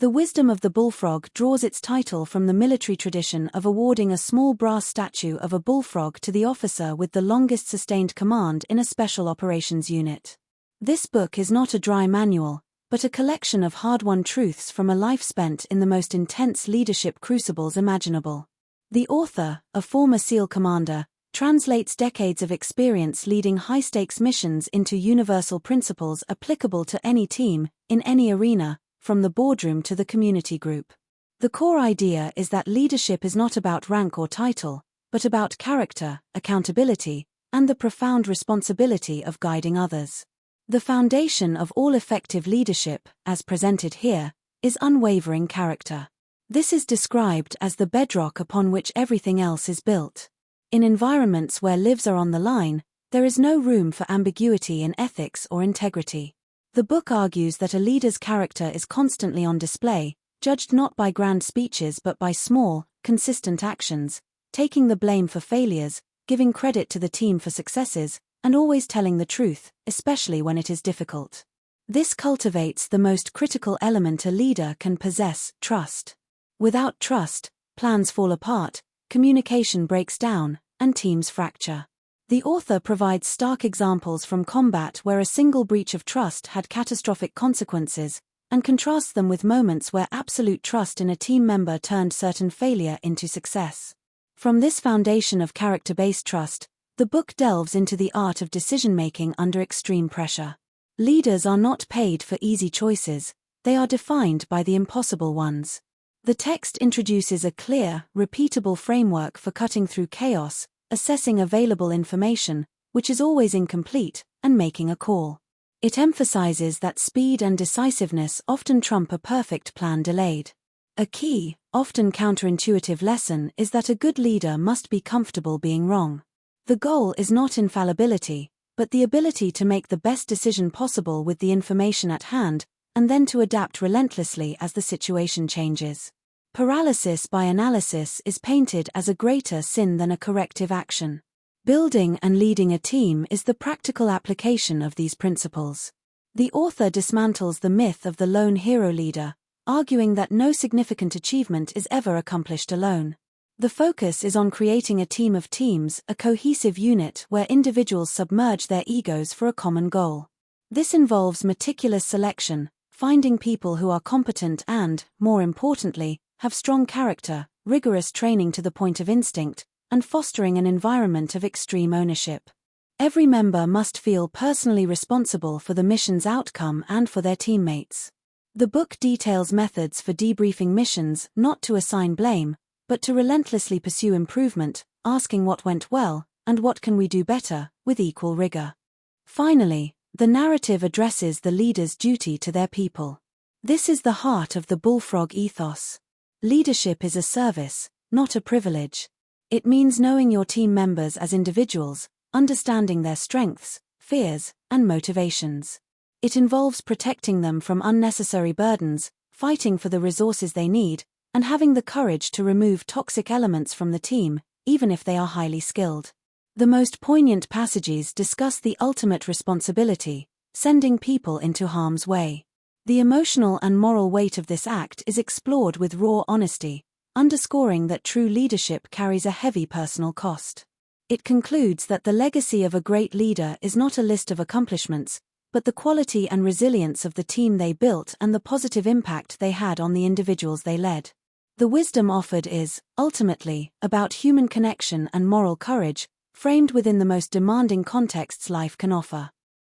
The wisdom of the bullfrog draws its title from the military tradition of awarding a small brass statue of a bullfrog to the officer with the longest sustained command in a special operations unit. This book is not a dry manual, but a collection of hard-won truths from a life spent in the most intense leadership crucibles imaginable. The author, a former SEAL commander, translates decades of experience leading high-stakes missions into universal principles applicable to any team, in any arena, from the boardroom to the community group. The core idea is that leadership is not about rank or title, but about character, accountability, and the profound responsibility of guiding others. The foundation of all effective leadership, as presented here, is unwavering character. This is described as the bedrock upon which everything else is built. In environments where lives are on the line, there is no room for ambiguity in ethics or integrity. The book argues that a leader's character is constantly on display, judged not by grand speeches but by small, consistent actions, taking the blame for failures, giving credit to the team for successes, and always telling the truth, especially when it is difficult. This cultivates the most critical element a leader can possess: trust. Without trust, plans fall apart, communication breaks down, and teams fracture. The author provides stark examples from combat where a single breach of trust had catastrophic consequences, and contrasts them with moments where absolute trust in a team member turned certain failure into success. From this foundation of character-based trust, the book delves into the art of decision-making under extreme pressure. Leaders are not paid for easy choices, they are defined by the impossible ones. The text introduces a clear, repeatable framework for cutting through chaos, assessing available information, which is always incomplete, and making a call. It emphasizes that speed and decisiveness often trump a perfect plan delayed. A key, often counterintuitive lesson is that a good leader must be comfortable being wrong. The goal is not infallibility, but the ability to make the best decision possible with the information at hand, and then to adapt relentlessly as the situation changes. Paralysis by analysis is painted as a greater sin than a corrective action. Building and leading a team is the practical application of these principles. The author dismantles the myth of the lone hero leader, arguing that no significant achievement is ever accomplished alone. The focus is on creating a team of teams, a cohesive unit where individuals submerge their egos for a common goal. This involves meticulous selection, finding people who are competent and, more importantly, have strong character, rigorous training to the point of instinct, and fostering an environment of extreme ownership. Every member must feel personally responsible for the mission's outcome and for their teammates. The book details methods for debriefing missions, not to assign blame, but to relentlessly pursue improvement, asking what went well, and what can we do better, with equal rigor. Finally, the narrative addresses the leader's duty to their people. This is the heart of the Bullfrog ethos. Leadership is a service, not a privilege. It means knowing your team members as individuals, understanding their strengths, fears, and motivations. It involves protecting them from unnecessary burdens, fighting for the resources they need, and having the courage to remove toxic elements from the team, even if they are highly skilled. The most poignant passages discuss the ultimate responsibility, sending people into harm's way. The emotional and moral weight of this act is explored with raw honesty, underscoring that true leadership carries a heavy personal cost. It concludes that the legacy of a great leader is not a list of accomplishments, but the quality and resilience of the team they built and the positive impact they had on the individuals they led. The wisdom offered is, ultimately, about human connection and moral courage, framed within the most demanding contexts life can offer.